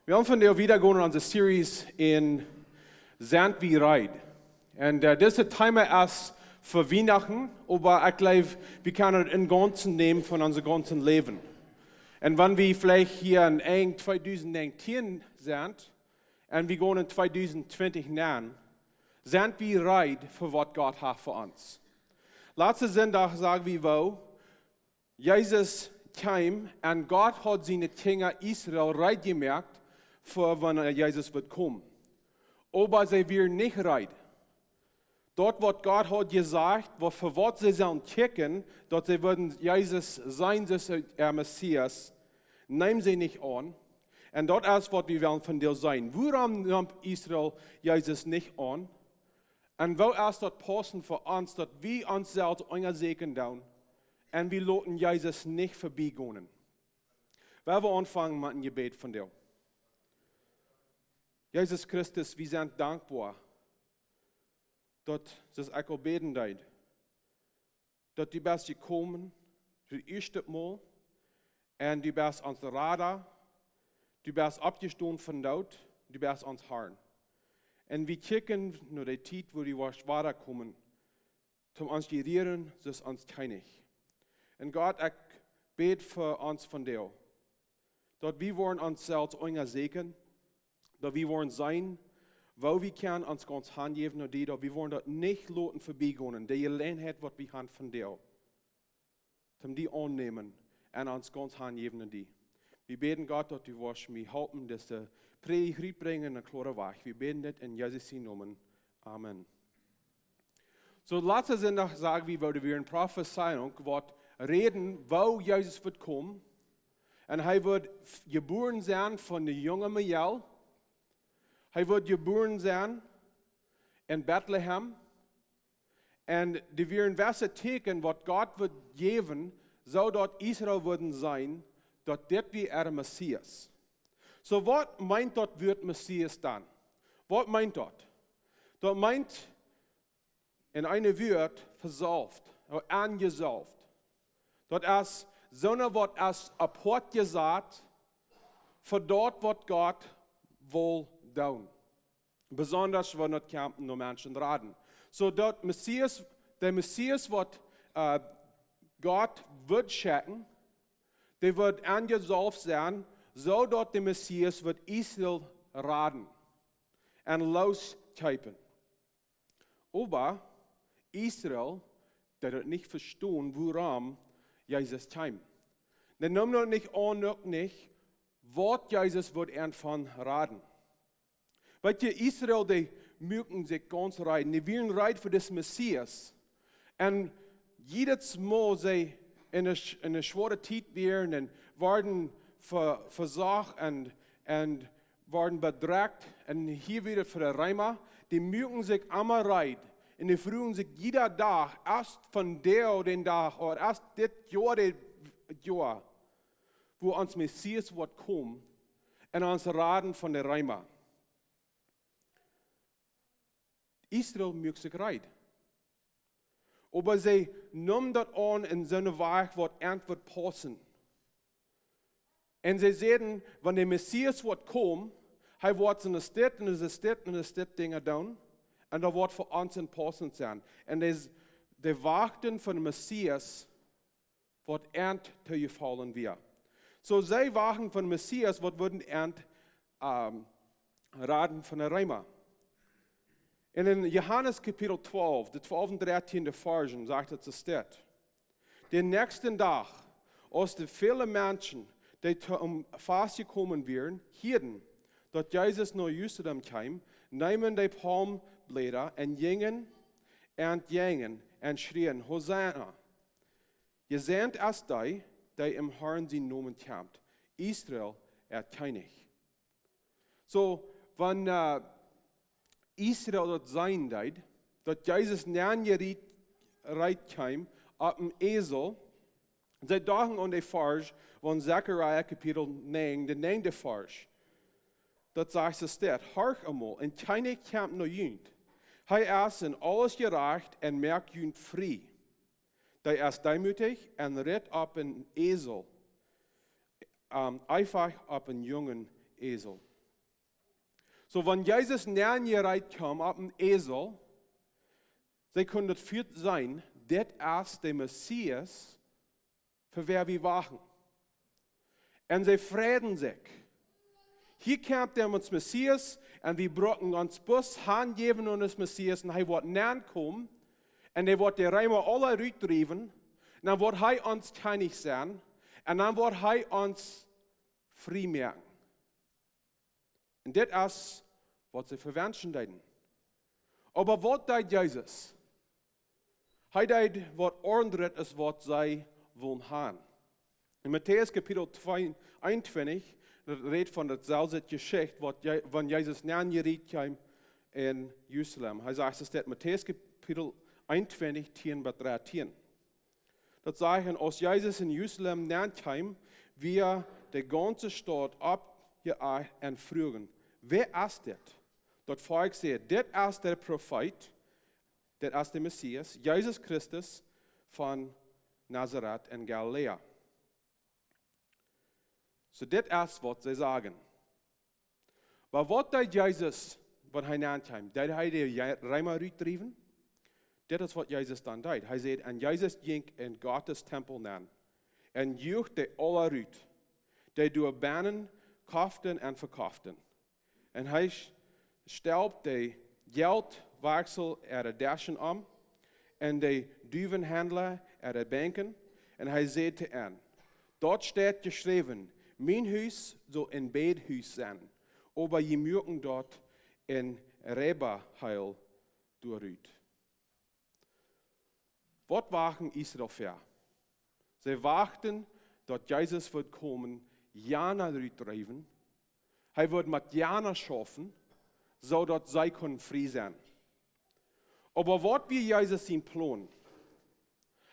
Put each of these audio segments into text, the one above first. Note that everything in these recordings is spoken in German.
Wir haben vandaag wieder gaan aan onze series in Zand wie Ride. En deze thema is voor Weihnachten, aber ich glaube, wir können het in Ganzen nehmen von unserem ganzen Leben. Und wenn wir vielleicht hier in 2019 sind, und wir gehen in 2020 nehmen, sind wir bereit für was Gott hat für uns. Letzten Sonntag sagen wir, wo Jesus kam und Gott hat seine Kinder Israel bereit gemacht, für wenn Jesus wird kommen. Aber sie werden nicht bereit. Dort, was Gott hat gesagt, für was sie sollen kicken, dort sie würden Jesus sein, der Messias, nehmen sie nicht an. Und dort ist, was wir wollen von dir sein. Warum nimmt Israel Jesus nicht an? Und wo ist das passen für uns, dass wir uns selbst untersegen tun und wir loten Jesus nicht vorbeigonen? Weil wir anfangen mit einem Gebet von dir. Jesus Christus, wir sind dankbar, dass das ich beten deed. Dass du bist gekommen, für das erste Mal, und du bist uns Radar, du bist abgestoßen von Daut, du bist uns Herrn. Und wir kicken nur die Zeit, wo die weiter kommen, zum uns gerieren, das ist uns Kjennich. Und Gott, ich bete für uns von dir, dass wir wollen uns selbst untersegen, dass wir wollen sein, wo wir können uns ganz Hand geben und die, dass wir wollen das nicht loten vorbeigehen, die Gelegenheit, was wir haben von dir, um die annehmen und uns ganz Hand geben und die. Wir beten Gott, dass du wirst mir helfen, dass die Predigt bringen und klare Weg. Wir beten das in Jesus' Namen. Amen. So, letzte Sonntag sagen wir, weil wir in Prophezeiung reden, wo Jesus wird kommen. Und er wird geboren sein von der jungen Michael. Er wird geboren sein in Bethlehem. Und die werden wissen Teken, was Gott wird geben, so dass Israel würden sein, dass das wie der Messiees. So, was meint das wird Messiees dann? Was meint das? Das meint in einem Wort versalbt, oder angesalbt. Das ist so eine, was ist apart gesagt, für dort, was Gott will tun. Besonders, wenn das kämpfen nur Menschen raten. So, der Messiees, was Gott wird schicken, der wird angesalbt sein, so dass der Messias wird Israel raten und lostypen. Aber Israel, der wird nicht verstehen, warum Jesus kam. Der nimmt noch nicht an, nicht, was Jesus wird irgendwann raten. Weil die Israel, die mögen sich ganz reiten, die wollen reiten für das Messias. Und jedes Mal, sie in eine schwere Zeit wären und werden versagt und werden bedrängt und hier wieder für die Reimer, die mögen sich einmal reiten und die fragen sich jeder Tag, erst von der den Tag oder erst das Jahr, wo uns Messias wird kommen und uns raten von der Reimer. Israel mögt sich reiten. Aber sie nehmen das an in so einer Weise, was wird passen. Und sie sehen, wenn der Messias wird kommen, er wird in der Stadt und in der Stadt Dinge tun, und da wird für uns ein Passen sein. Und die Warten von dem Messias wird zu gefallen wir. So, sie warten von dem Messias, was würden raten von der Reimer. In Johannes Kapitel 12, die 12 und 13. Versen, sagt es steht, den nächsten Tag, als die vielen Menschen, die fast gekommen wären, hielten, dass Jesus nach Jerusalem kam, nahmen die Palmblätter und gingen und schrien, Hosanna. Gesandt ist die im Herrn seinen Namen kommt. Israel Kjennich. So, wenn Israel das sein deed, dass Jesus näher reit kam, auf dem Esel, sie dachten an die Vers von Zechariah Kapitel 9, der 9. Vers. Das sagt es steht, horch einmal, und keine kämpft noch jünd. Er ist in alles gerecht und merkt jünd frei. Der ist demütig und ritt auf einen Esel, einfach auf einen jungen Esel. So, wenn Jesus näher gereit kam auf dem Esel, sie können das führt sein, das ist der Messiees, für wer wir wachen. Und sie freuen sich. Hier kommt der uns Messiees, und wir brauchen uns Bus handgeben und das Messiees, und er wird näher kommen, und er wird die Reimer alle rüttrieben, und dann wird er uns Kjennich sein, und dann wird er uns frei merken. Und das ist, was sie verwünschen deuten. Aber was deut Jesus? Er deut, was ordnet ist, was sie wollen haben. In Matthäus Kapitel 21, das redet von der selben Geschichte, wenn Jesus näher geriet kam in Jerusalem. Er sagt, es ist Matthäus Kapitel 21, 10 bis 13. Das sagen, als Jesus in Jerusalem näher kam, wir die ganze Stadt abgeeilt und fragen, wer ist das? Das Volk sagt, das ist der Prophet, das ist der Messias, Jesus Christus von Nazareth in Galiläa. So, das ist, was sie sagen. Aber was hat Jesus, was er näher kam? Hat die Reimer rüttrieben? Das ist, was Jesus dann tat. Er sagt, und Jesus ging in Gottes Tempel näher und juchte alle rüt, die durch Bahnen kauften und verkauften. Und er stellt die Geldwechsel der Daschen und die Duvenhändler der Banken. Und er sagte ihnen, dort steht geschrieben, mein Haus soll ein Bethaus sein, aber je mögen dort in Reberheil durchruht. Was wachen Israel für? Sie warten, dass Jesus wird kommen, Jana durchtreiben. Er wird mit Jana schaffen, so dass sie können frei sein. Aber was wir Jesus ihn planen?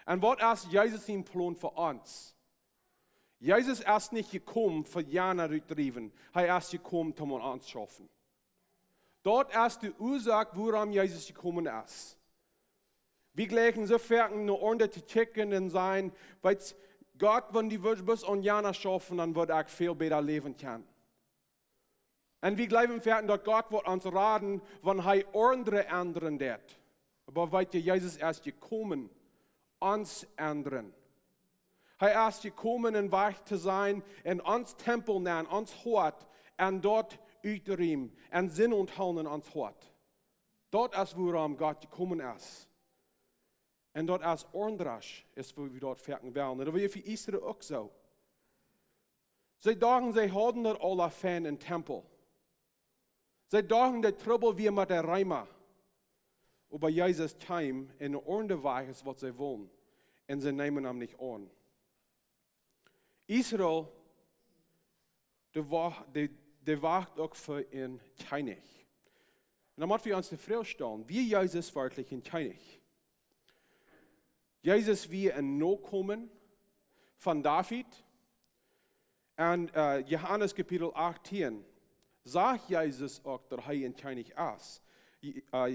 Und was ist Jesus ihn Plan für uns? Jesus ist nicht gekommen, für Jana durchtreiben. Er ist gekommen, um uns zu schaffen. Dort ist die Ursache, warum Jesus gekommen ist. Wir gleichen so fertig, nur unter zu checken und sein, weil Gott, wenn die bis an Jana schaffen, dann wird er viel besser leben können. Und wir glauben fertig, dass Gott wird uns raten, wenn er andere ändern wird. Aber weil Jesus erst gekommen, uns ändern. Er ist gekommen, in Weich zu sein, in uns Tempel nennen, uns Hort, und dort üterim, und Sinn und Haunen uns Hort. Dort ist, worum Gott gekommen ist. Und dort ist ordentlich, ist, wo wir dort fertig werden. Und das wird für Israel auch so. Sie dachten, sie haben dort alle Fan im Tempel. Sie dachten, der Trouble wir mit der Reimer. Aber Jesus kam in der ordentliche Weise, ist, was sie wollen. Und sie nehmen ihn nicht an. Israel, der wacht auch für in Kjennich. Und dann müssen wir uns die Frage stellen, wie Jesus wirklich in Kjennich? Jesus wie ein Nachkommen von David. Und Johannes Kapitel 18 sagt Jesus auch, dass er in Kjennich ist.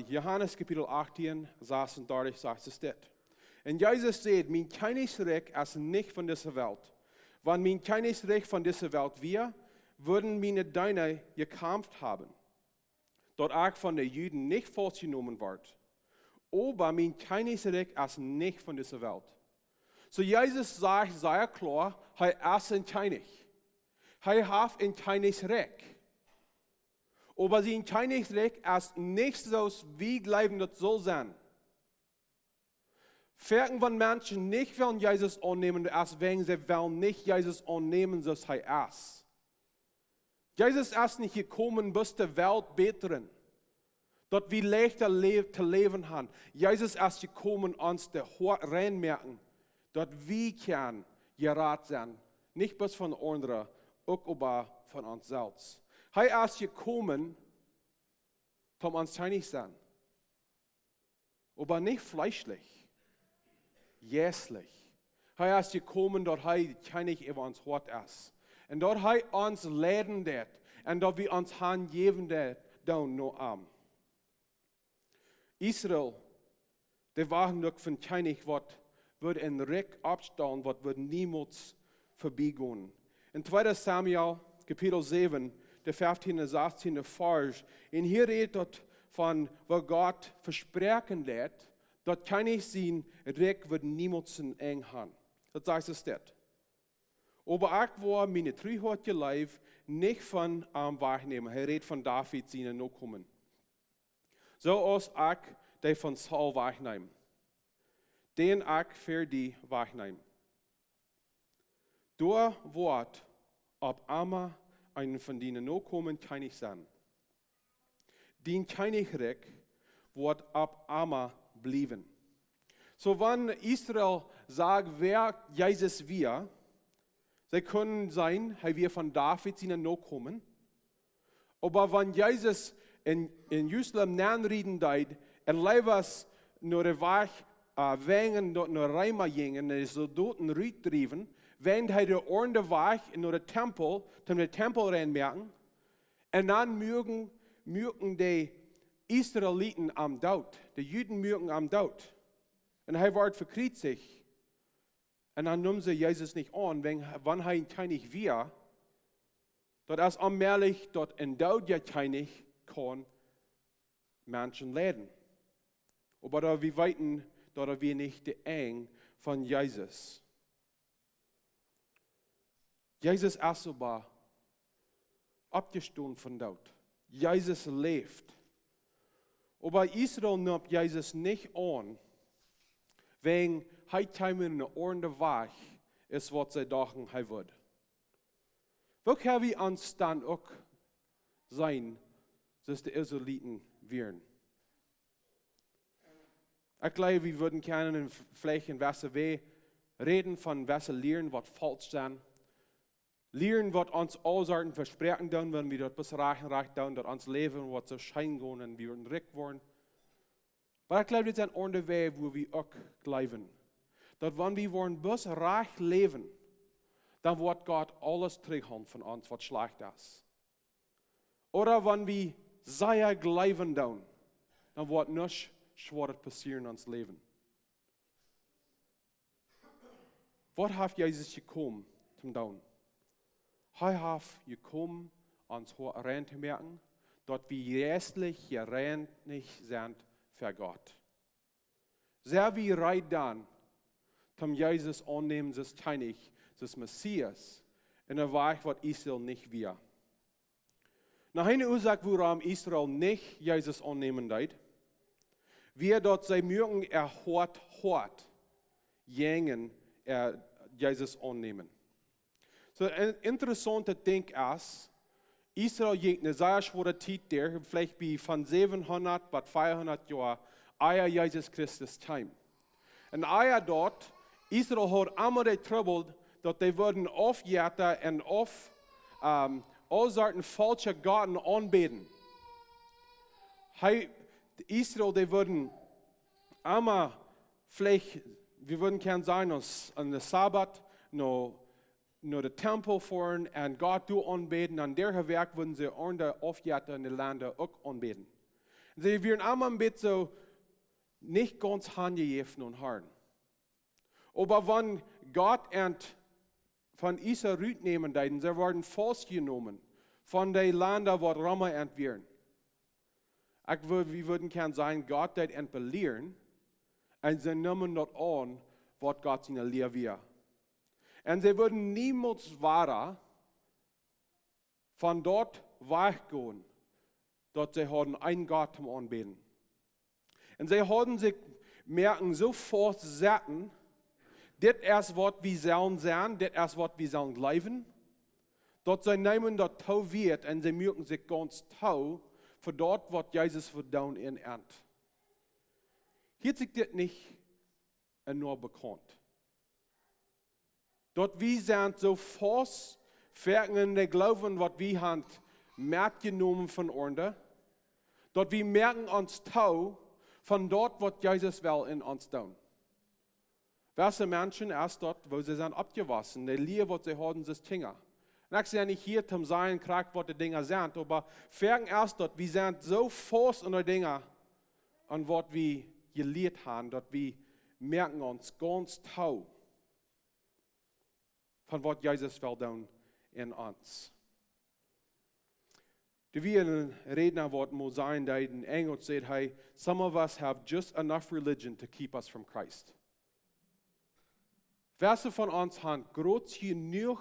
Johannes Kapitel 18, 36 sagt es das. Und Jesus sagt, mein Kjennich ist nicht von dieser Welt. Wenn mein Kjennich von dieser Welt wäre, würden meine Deine gekämpft haben. Dort auch von den Juden nicht vorgenommen wird. Aber mein Kjennich ist nicht von dieser Welt. So Jesus sagt sehr klar, er ist ein Kjennich. Er hat ein Kjennich. Aber sein Kjennich ist nicht so, wie glauben das soll sein. Fertig, wenn Menschen nicht wollen Jesus annehmen, als wenn sie wollen nicht Jesus annehmen, so er ist. Jesus ist nicht gekommen, bis die Welt bessern. Dort wir leichter zu leben haben. Jesus ist gekommen, uns der Hort reinmerken. Dort wir können gerat sein. Nicht bloß von anderen, auch aber von uns selbst. Er ist gekommen, um uns Kjennich zu sein. Aber nicht fleischlich. Jässlich. Er ist gekommen, dort Kjennich über uns Hort ist. Und dort uns leiden wird. Und dort wir uns hingeben wird, dann nur arm. Israel, der waren noch von Kjennich, was wird in Reck abstellen, was wird niemals vorbeigehen. In 2. Samuel, Kapitel 7, der 15, 16 Vers. Und hier redet dort von, wo Gott versprechen lässt, dort kann ich sehen, Reck wird niemals eng haben. Das heißt es dort. Aber ich war meine 300 Leib nicht von wahrnehmen. Er redet von David, seinen Nachkommen. So als ich die von Saul wahrnehmen. Den ich für die wahrnehmen. Durch Wort, ob einmal einen von denen Nachkommen kann ich sein. Den Kjennich wird ab einmal blieben. So wenn Israel sagt, wer Jesus wir, sie können sein, er wir von David seinen Nachkommen. Aber wenn Jesus in Jerusalem nanreden deed, en leibers nur der Weg wegen dort nur Reimer gingen, en so doten rütdriven, wenn hij der Ornde Weg in der Tempel, zum der Tempel reinmerken, und dann mögen die Israeliten am Daut, die Juden mögen am Daut. Und er wird verkriegt. Und dann nehmen sie Jesus nicht an, wenn er ihn nicht wir, dort ist allmählich dort in Daut ja Kjennich kann Menschen leiden. Aber da wir weiten, da wir nicht die eng von Jesus. Jesus ist aber abgestoßen von Daut. Jesus lebt. Aber Israel nimmt Jesus nicht an, wenn er in der Ordnung Weg ist, was sie dachten, er wird. Wo können wir uns dann auch sein, dass die Israeliten wären? Ich glaube, wir würden gerne vielleicht in welcher Weg reden von welcher Lehren, was falsch sein. Lehren, was uns alle Sorten versprechen, dann, wenn wir dort bis reich tun, dort uns leben, was so schein gehen und wir werden reich worden. Aber ich glaube, das ist ein anderer Weg, wo wir auch glauben. Dass wenn wir wollen bis reich leben, dann wird Gott alles zurückholen von uns, was schlecht ist. Oder wenn wir sehr glauben, dann wird nichts Schweres passieren in uns Leben. Was hat Jesus gekommen zum Tun? Er hat gekommen, uns rein zu merken, dass wir restlich gerannt nicht sind für Gott. Sehr wie reit dann, zum Jesus annehmen, das Kjennich, das Messiees, in der Weg, was Israel nicht wir. Nach einer Ursache, warum Israel nicht Jesus annehmen wird, wir dort sei mögen hart jängen Jesus annehmen. So ein interessanter Ding ist, Israel ging eine sehr schwere Zeit der, vielleicht wie von 700 bis 500 Jahren, eier Jesus Christus time. Und eier dort, Israel hat einmal die Trouble, dass die würden aufjäten und all sorten falsche Götter anbeten. Israel, die würden einmal vielleicht, wir würden gerne sagen, an der Sabbat, nur den Tempel fahren und Gott anbeten. An der Werk würden sie an der Aufjäten in den Ländern auch anbeten. Sie würden einmal ein bisschen so nicht ganz handgegeben und hören. Aber wenn Gott von Israel rütnehmen, sie werden falsch genommen von den Ländern, wo Roma entwirren. Wir würden gerne sagen, Gott wird entbelehren und sie nehmen dort an, was Gott ihnen lehrt. Und sie würden niemals weiter von dort weggehen, dort sie haben einen Gott zum Anbeten. Und sie haben sich merken sofort satten, das ist, was wir sollen sein, das ist, was wir sollen glauben. Dort sie nehmen dort tau wird und sie merken sich ganz tau für dort, was Jesus verdauen in Ernte. Hier ist sich das nicht nur bekannt. Dort wir sind so fast in der Glauben, was wir haben mitgenommen von uns. Dort wir merken uns tau von dort, was Jesus will in uns tun. Welche Menschen erst dort, wo sie sind abgewaschen, die Liebe, was sie haben, ist Dinger. Und ich sage nicht hier zum Sein, kriegt, was die Dinger sind, aber fangen erst dort, wir sind so fast in der Dinger, an was wir gelehrt haben, dort wir merken uns ganz tau von was Jesus will tun in uns. wie ein Redner wird mal sein, der in Englisch sagt, hey, some of us have just enough religion to keep us from Christ. Wer von uns haben groß genug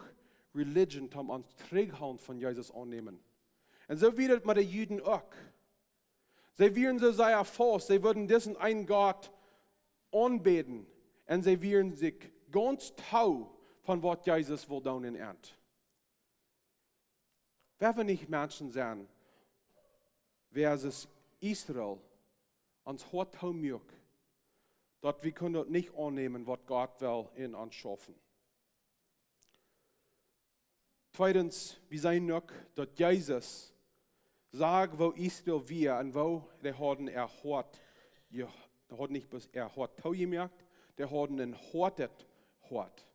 Religion, um uns Träghauen von Jesus annehmen. Und so wird es mit den Juden auch. Sie werden so sehr falsch, sie würden diesen einen Gott anbeten und sie werden sich ganz tau von was Jesus will tun in Erd. Wer wir nicht Menschen sein, versus Israel, uns hat tau mög, dort wir können dort nicht annehmen, was Gott will in uns schaffen. Zweitens, wir sehen noch, dass Jesus sagt, wo Israel wir und wo der haben hat nicht bloß hat tau gemerkt, der haben ein hartet hat.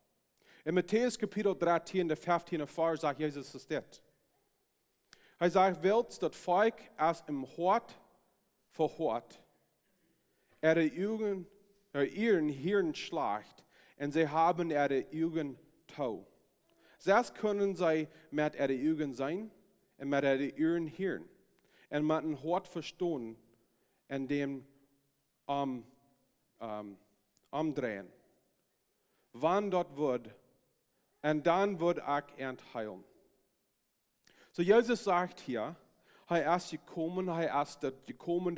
In Matthäus Kapitel 13, der 15. Vers sagt Jesus das. Er sagt, willst das Volk als im Hort verhort, ihren Hirn schlacht, und sie haben ihre Augen tau. Selbst können sie mit ihren Augen sein und mit ihren Hirn und mit dem Hort verstehen und dem umdrehen. Wann dort wird, und dann wird ich entheilen. So Jesus sagt hier, er ist gekommen, das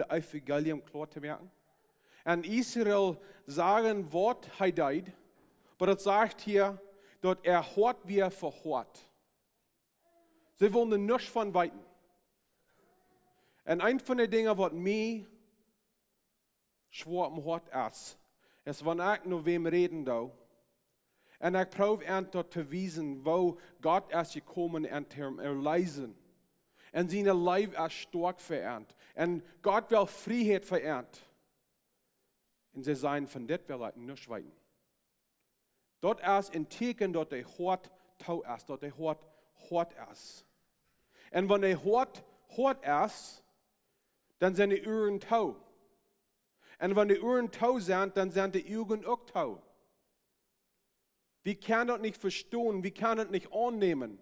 Evangelium klar zu machen. Und Israel sagen, was er deed, aber das sagt hier, dass hört, wie verhört. Sie wollen nichts von Weiten. Und ein von den Dingen, was mir schwer am Hort ist, wenn ich nur wem reden da. Und ich probiere dort zu wiesen, wo Gott ist gekommen und zu erleisen. Und seine Leib ist stark verernt. Und Gott will Freiheit verernt. Und sie sagen, von das will ich nicht schweigen. Dort ist ein Teken, dort der Hort tau ist, dort der Hort hort ist. Und wenn der Hort hort ist, dann sind die Ohren tau. Und wenn die Ohren tau sind, dann sind die Augen auch tau. Wir können das nicht verstehen, wir können das nicht annehmen.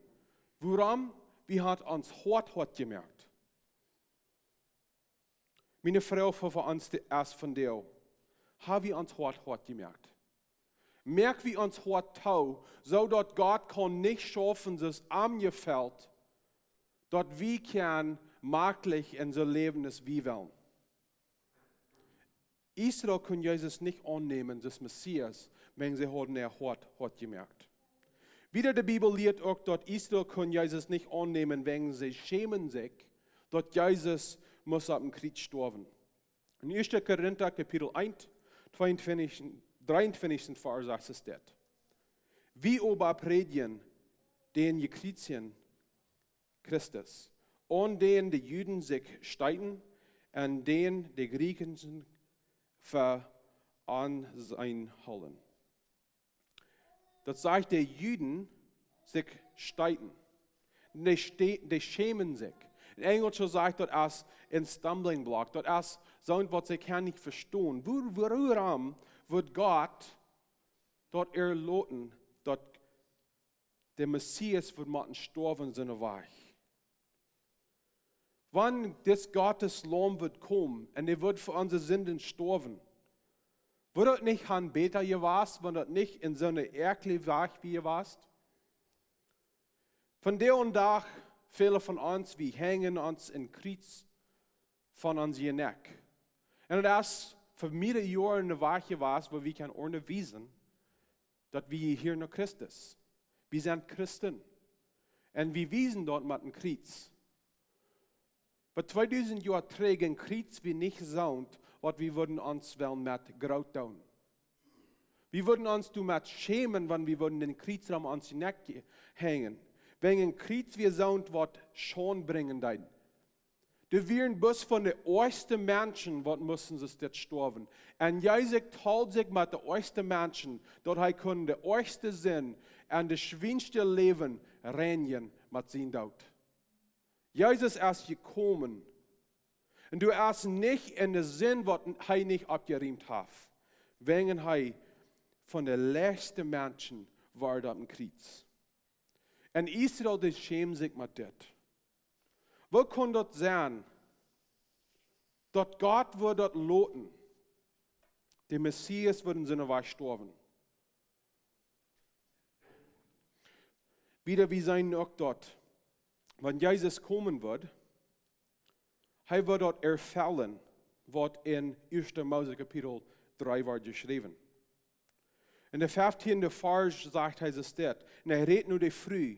Warum? Wir haben uns hart gemerkt. Meine Frau für uns erst von dir. Haben wir uns hart gemerkt. Merk wir uns hart tau, so dass Gott kann nicht schaffen, dass angefällt, dort wir können maglich in so leben, das wir wollen. Israel kann Jesus nicht annehmen, das Messiees, wenn sie haben hart gemerkt. Wieder die Bibel lehrt auch, dass Israel kann Jesus nicht annehmen, wenn sie schämen sich, dass Jesus muss auf dem Kreuz sterben. In 1. Korinther Kapitel 1, 23. Vers sagt es das. Wie aber predigen den Gekreuzten Christus, und den die Juden sich streiten, und den die Griechen vereinholen. Das sagt, die Juden sich streiten. Die schämen sich. In Englisch sagt das als ein Stumbling Block. Das ist so, was sie kann nicht verstehen. Warum wird Gott dort loten, dass der Messiees wird mit sterben seine Weich? Wann des Gottes Lamm wird kommen und er wird für unsere Sünden sterben, wird das nicht an Beter gewasst, wenn das nicht in so einer Erkle Weich wie gewasst? Von der und da, viele von uns, wir hängen uns in Kreuz von unserem Neck. Und das für mehrere Jahre eine Weich was, wo wir können ohne wissen, dass wir hier noch Christus. Wir sind Christen. Und wir wiesen dort mit dem Kreuz. Aber 2000 Jahre trägen Kreuz wir nicht saunt, was wir würden uns wel mit Graut tun. Wir würden uns mit schämen, wenn wir würden den Kreuz am uns Neck hängen. Wenn ein Kreuz wir saunt, was schon bringen dein. Die wären bloß von den ersten Menschen, was müssen sie jetzt sterben. Und Jesus teilt sich mit den ersten Menschen, dort er können der erste Sinn und das schwinste Leben reinigen mit seinem Daut. Jesus ist gekommen. Und du hast nicht in den Sinn, was er nicht abgeriemt hat. Wenn er von den letzten Menschen war da im Kreuz. Und Israel, die schämen sich mit das. Wo kann das sein, dass Gott wird dort loten, die Messiees würden seine Weich sterben? Wieder wie sein auch dort, wenn Jesus kommen wird, er wird dort erfüllen, was in 1. Mose Kapitel 3 wird geschrieben. In der 15. Vers sagt er es dort, und er redet nur die Früh.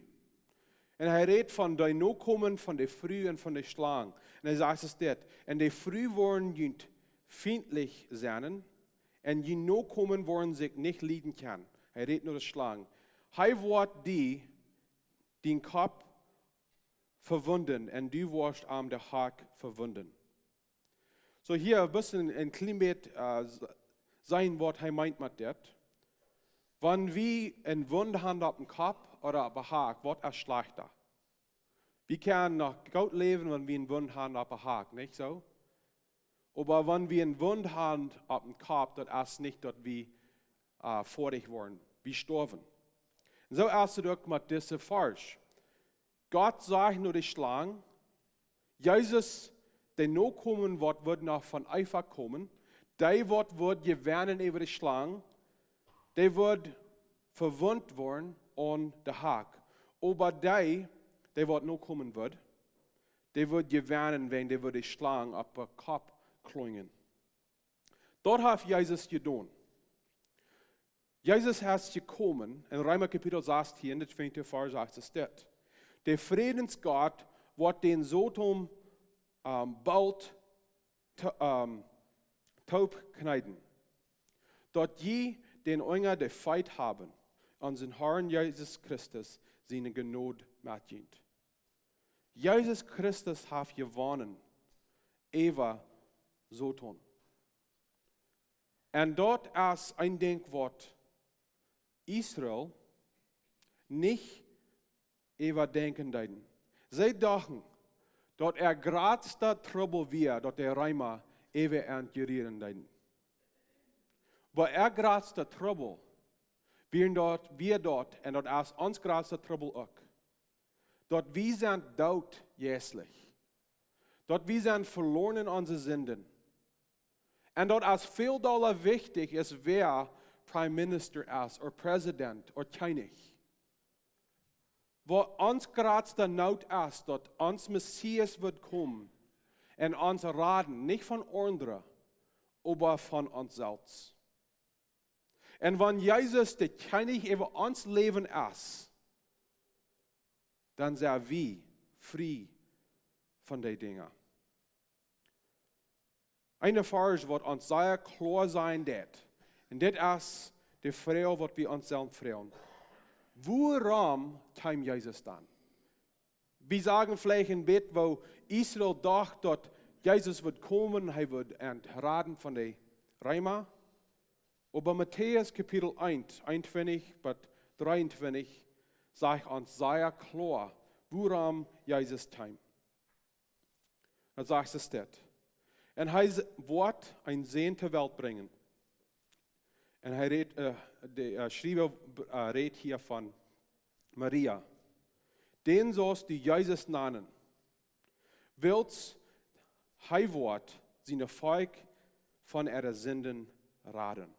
Und er redet von der No-Kommen, von der Früh und von der Schlange. Und er sagt es dort, und die Früh wollen jünt feindlich sein, und die No-Kommen wollen sich nicht lieben können. Er redet nur das Schlange. Er wird die den Kopf verwunden, und du wirst am der Hack verwunden. So hier ein bisschen ein Klimat sein, was er meint mit das. Wenn wir eine Wunde haben auf dem Kopf oder auf dem Hack, was ist schlechter? Wir können noch gut leben, wenn wir eine Wunde haben auf dem Hack, nicht so? Aber wenn wir eine Wunde haben auf dem Kopf, das ist nicht, dass wir fertig werden, wir sterben. Und so ist es auch mit diesem Vers. Gott sagt nur die Schlange, Jesus, der noch kommen wird noch von Eifer kommen, der wird gewinnen über die Schlange, der wird verwundet worden an der Hack. Aber der wird noch kommen wird, der wird gewinnen, wenn der wird die Schlange auf den Kopf klingen. Dort hat Jesus getan. Jesus ist gekommen, in Römer Kapitel 16, in der 20. Vers sagt es dort. Der Friedensgott wird den Sodom bald taub kneiden. Dort je den Unger der Feind haben, an den Herrn Jesus Christus seine Gnade mitdient. Jesus Christus hat gewonnen, Eva Sodom. Und dort ist ein Denkwort, Israel nicht überdenken deiden. Sie dachten, dass größte Trouble wird, dass der Reimer ewe entgerieren deiden. Aber größte Trouble wir dort, und das ist uns größte Trouble auch. Dort wir sind Daut jässlich. Dort wir sind verloren in unsere Sünden. Und dort ist viel doller wichtig, ist wer Prime Minister ist, oder Präsident, oder Kjennich. Wo uns größte Not ist, dass uns Messiees wird kommen und uns raten, nicht von anderen, aber von uns selbst. Und wenn Jesus der König über uns Leben ist, dann sind wir frei von den Dingen. Eine Frage wird uns sehr klar sein, und das ist die Frage, die wir uns selbst fragen. Worum kam Jesus dann? Wir sagen vielleicht ein Bett, wo Israel dachte, dass Jesus wird kommen, er wird entraten von den Römern. Aber Matthäus Kapitel 1, 21 bis 23 sagt uns sehr klar, worum Jesus kam. Da sagt es dort. Und er wird ein Sehen zur Welt bringen. Und der Schreiber redet hier von Maria. Den sollst du Jesus nennen. Willst er wird seine Volk von ihrer Sünden raten.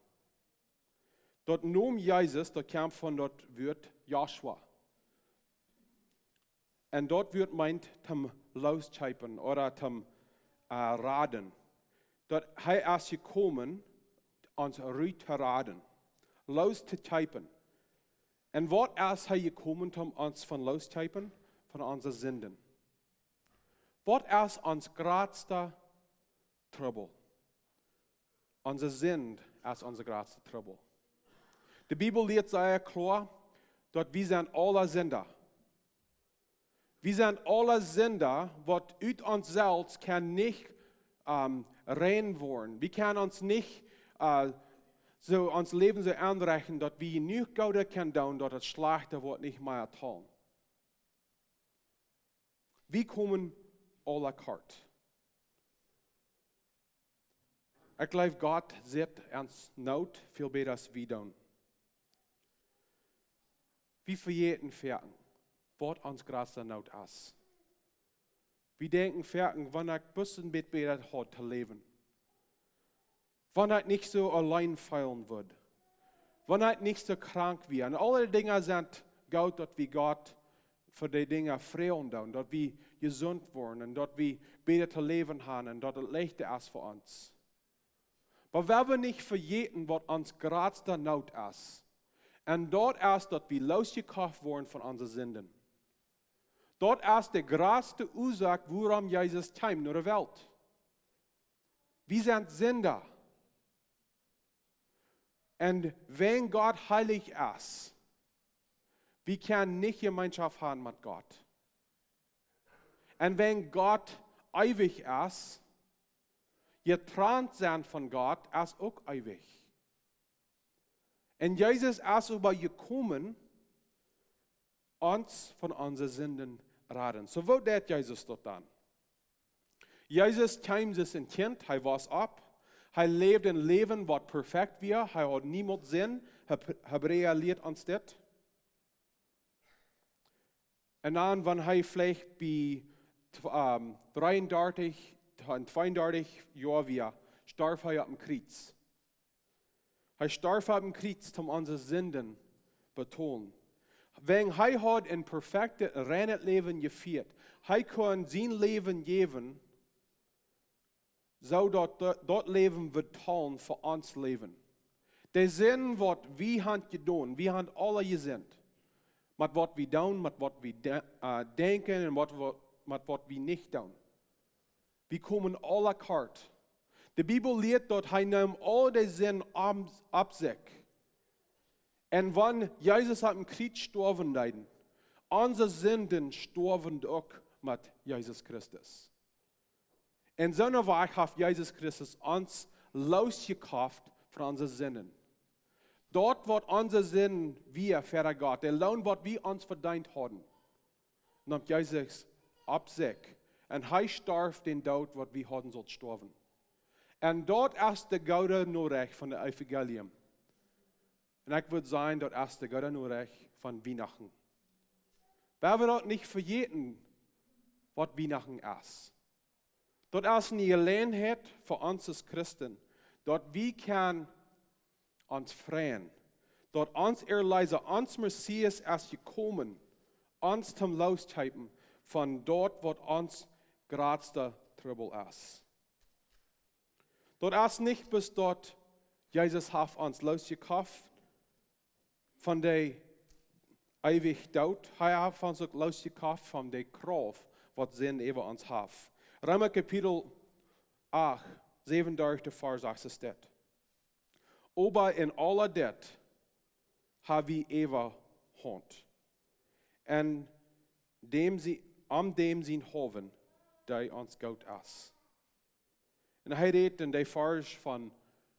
Dort nahm Jesus, dort kam von dort wird Joshua. Und dort wird meint zum Losscheipen oder zum Raden. Dort er ist gekommen, uns ruhig zu raden, loszuscheipen. Und was ist er gekommen, um uns von loszuscheipen? Von unseren Sünden. Was ist uns größter Trouble? Unsere Sünde ist unser größter Trouble. Die Bibel lehrt sehr klar, dass wir sind alle Sünder. Wir sind alle Sünder, was aus uns selbst kann nicht rein werden. Wir können uns nicht so uns Leben so anrechnen, dass wir nicht Gute können tun, dass das Schlechte wird nicht mehr tun. Wir kommen alle kort. Ich glaube, Gott sieht uns Not viel besser als wir tun. Wir verjäten Ferien, was uns größte Not ist. Wir denken, wann ich ein bisschen besser hat zu leben. Wann ich nicht so allein fühlen wird. Wann ich nicht so krank wird. Und alle Dinge sind gut, dass wir Gott für die Dinge freuen, dass wir gesund werden und dass wir besser zu leben haben und dass es leichter ist für uns. Aber wenn wir nicht vergessen, was uns größte Not ist, und dort ist, dass wir losgekauft wurden von unseren Sünden. Dort ist die größte Ursache, warum Jesus kam in der Welt. Wir sind Sünder. Und wenn Gott heilig ist, wir können nicht Gemeinschaft haben mit Gott. Und wenn Gott ewig ist, getrennt sein von Gott, ist auch ewig. Und Jesus ist über gekommen, uns von unseren Sünden retten. So wo tut Jesus dort dann? Jesus kam sich ein Kind, er war ab, er lebt ein Leben, was perfekt war, er hat niemand Sinn, Hebräer lehrt uns das. Und dann, wenn er vielleicht bei 33 und 32 Jahren war, starb er auf dem Kreuz. Er starb auf dem Kreuz, um unsere Sünden zu betonen. Wenn er hat ein perfektes, reines Leben geführt, er kann sein Leben geben, so dort Leben wird tun für uns Leben. Der Sinn, was wir haben getan, wir haben alle gesehen. Mit was wir tun, mit was wir denken und mit was wir nicht tun. Wir kommen alle kart. Die Bibel lehrt dort, er nimmt all die Sinn ab sich. Und wenn Jesus am Kreuz gestorben ist, unsere Sünden sterben auch mit Jesus Christus. In so einer Weise hat Jesus Christus uns losgekauft von unseren Sünden. Dort, wo unsere Sünden wir für Gott, der Lohn, was wir uns verdient haben, nimmt Jesus ab sich. Und er starb den Daut, was wir haben soll sterben. Und dort ist der Gute Nachricht von der Evangelium. Und ich würde sagen, dort ist der Gute Nachricht von Weihnachten. Weil wir dort nicht vergessen, was Weihnachten ist. Dort ist eine Gelegenheit für uns als Christen. Dort wir können uns freuen. Dort uns erleisen, uns Messiees ist gekommen, uns zum Loszuhalten von dort, wo uns größter Trouble ist. Dort ist nicht bis dort, Jesus hat uns losgekauft von der ewig Daut. Er hat uns auch losgekauft von der Kraft, was Sinn über uns hat. Römer Kapitel 8, 37 Vers 6 steht. Aber in aller det haben wir Eva Hand. Und am dem sie hoffen, der uns Gott ist. Und er redet in der Vers von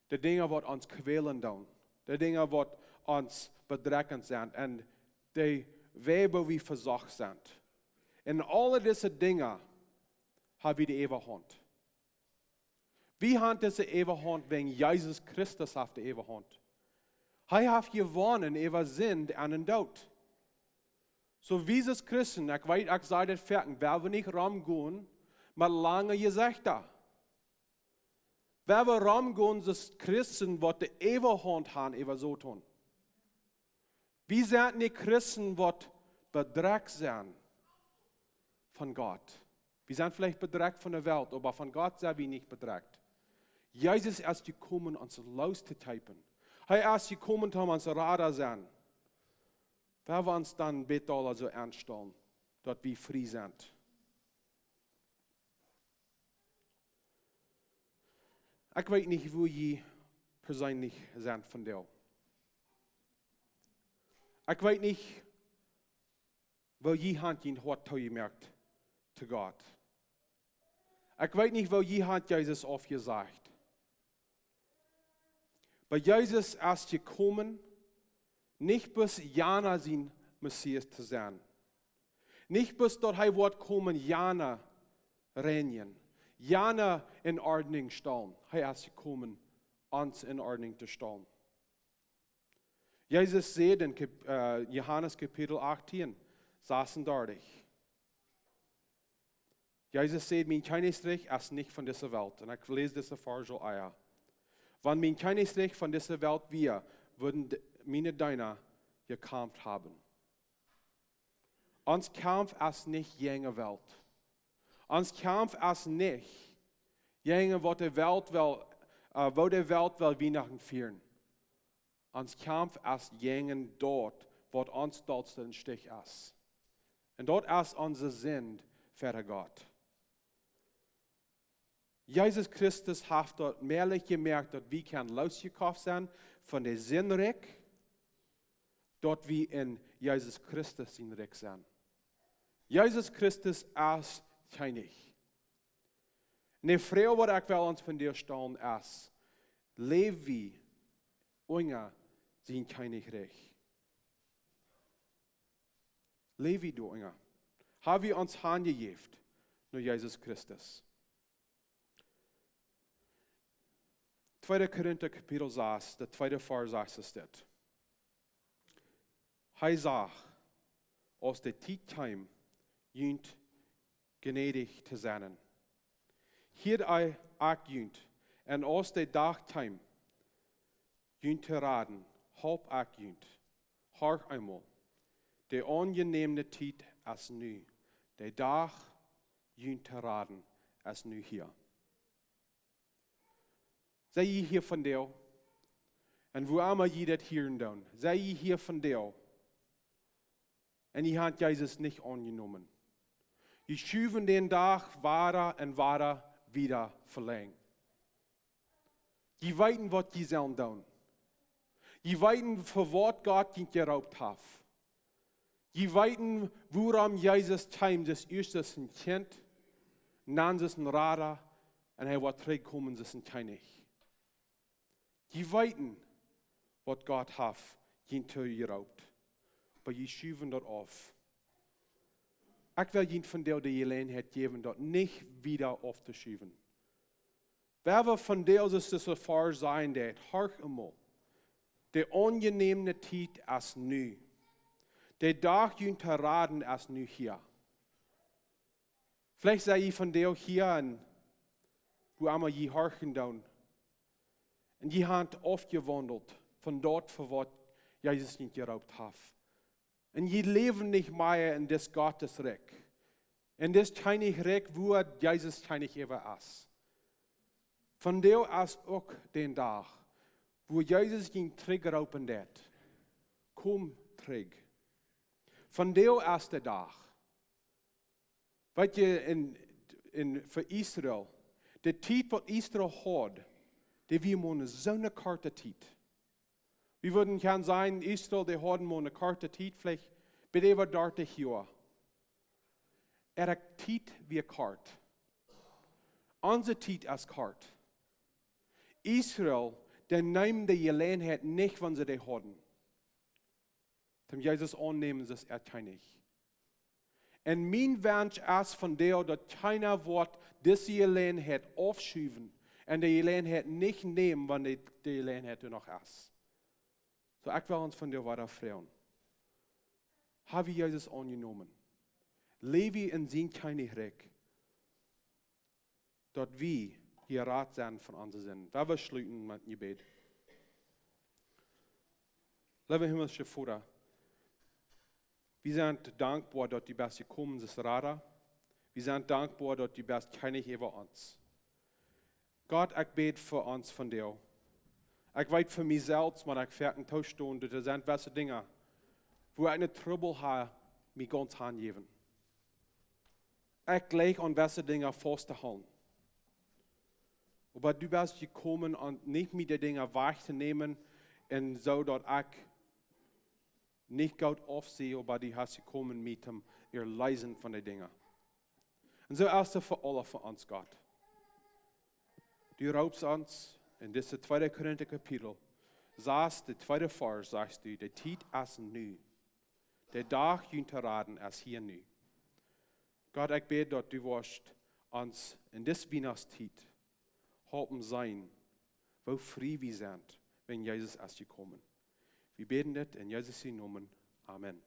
den Dingen, die uns quälen tun, die Dinge, die uns bedreckend sind und die Wege, wie versucht sind. In alle diese Dinge haben wir die ewige Hand. Wie haben diese ewige Hand, wenn Jesus Christus auf die ewige Hand? Er hat gewonnen über Sünde und den Tod. So wie es Christen, ich weiß, ich sage das fertig, werden wir nicht rumgehen mit langen Gesichtern. Wenn wir rumgehen, sind Christen, die die ewige Hand haben, über so tun. Wir sind nicht Christen, die bedreckt sind von Gott. Wir sind vielleicht bedreckt von der Welt, aber von Gott sind wir nicht bedreckt. Jesus ist gekommen, uns loszutypen. Er ist gekommen, um uns Radar zu sein. Wenn wir uns dann bitte alle so ernst stellen, dass wir frei sind. Ich weiß nicht, wo ihr persönlich seid von dir. Ich weiß nicht, wo ihr habt ihn heute gemerkt zu Gott. Ich weiß nicht, wo ihr habt Jesus aufgesagt. Weil Jesus ist gekommen, nicht bis Jana sein Messias zu sein. Nicht bis dort er wird kommen, Jana reinigen. Jana in Ordnung stellen. Er ist gekommen, uns in Ordnung zu stellen. Jesus sagt in Johannes Kapitel 18, 36. Jesus sagt, mijn Kjennich ist nicht von dieser Welt. Und ich lese diese Verse eier. Wenn mein Kjennich von dieser Welt wäre, würden meine Deiner gekämpft haben. Ons Kampf ist nicht jene Welt. Ons Kampf ist nicht jene, wo die Welt will Weihnachten feiern. Ons Kampf ist jene dort, wo uns dort ein Stich ist. Und dort ist unser Sinn für Gott. Jesus Christus hat dort mehrlich gemerkt, dass wir kann losgekauft sein von der Sinnreich, dort wir in Jesus Christus in Reich sind. Jesus Christus ist Kjennich. Und die Frage, die ich will uns von dir stellen, ist, leben wir ohne sein Kjennich? Leben wir ohne? Haben wir uns hingegeben nur Jesus Christus? 2. Korinther Kapitel 6, der 2. Vers sagt es. Hij sagt, als de tijd kwam, junt gnädig te zijn. Hier hij ook junt, en als de dag kwam, junt te raden, halb ook junt. Hoor eenmaal, de ongeneemde tijd is nu, de dag junt te raden is nu hier. Zij je hier van deel, en hoe allemaal je dat hier doen, zij je hier van deel. En die hat Jesus nicht angenommen. Die schuven den Tag weiter und weiter wieder verlängert. Die weten, was die sollen tun. Die weten, für was Gott ihn geraubt hat. Die weten, worum Jesus kam, das erste ein Kind, dann ist ein Radar, und er wird zurückkommen, das ist ein Kjennich. Die weten, was Gott hat, ihn geraubt. Aber je schuven dat auf. Ich will ihnen von der Gelegenheit geben, dort nicht wieder aufzuschuven. Wer wir von der ist das Erfahrung sein, der hört einmal. Der ungenehme Zeit ist nu. Der Tag zu raten ist nu hier. Vielleicht sei ich von der hier, wo einmal je horchen down. Und die haben aufgewandelt, von dort, für was Jesus nicht geraubt hat. Und je leben nicht mehr in des Gottes Reich. In des Kjennich Reich, wo Jesus Kjennich ever ist. Von der ist auch den Tag, wo Jesus ihn zurückrauben wird. Komm zurück. Von der ist der Tag. Weißt du, für Israel, die Zeit, was Israel hat, die wir mal so eine Karte Zeit. Wir würden kann sein, Israel, die haben mal eine Karte Zeit, vielleicht bitte wir dort hier. Hat Zeit wie Karte. Unsere Zeit ist Karte. Israel, der nimmt die Gelegenheit nicht, wenn sie die haben. Dem Jesus annehmen, das Kjennich. Und mein Wunsch ist von dir, dass keiner wird diese Gelegenheit aufschieben und die Gelegenheit nicht nehmen, wenn die Gelegenheit noch ist. So, ich will uns von dir weiter fragen. Habe ich Jesus angenommen? Lebe in sein Kjennich, dort wir hier Rat sein von unseren Sinnen. Wir schließen mit dem Gebet. Lieber himmlische Vater, wir sind dankbar, dass du bist gekommen, das Radar. Wir sind dankbar, dass du bist Kjennich über uns. Gott, ich bete für uns von dir. Ich weiß für mich selbst, wenn ich fertig tauschen, das sind welche Dinge, wo ich eine Trouble habe, mich ganz hingeben. Ich lege an welche Dinge festzuhalten. Aber du bist gekommen, und nicht mit den Dingen wahrzunehmen, und so, dass ich nicht Gott aufsehe, aber du hast gekommen mit dem Erleisen von den Dingen. Und so ist es für alle von uns, Gott. Du raubst uns in diesem 2. Korinther Kapitel, sagst, der 2. Vers, sagst du, der Zeit ist nu. Der Tag zu raten ist hier nu. Gott, ich bete, dass du wirst uns in dieser Weihnachtszeit helfen sein, wo frei wir sind, wenn Jesus ist gekommen. Wir beten das in Jesus' Namen. Amen.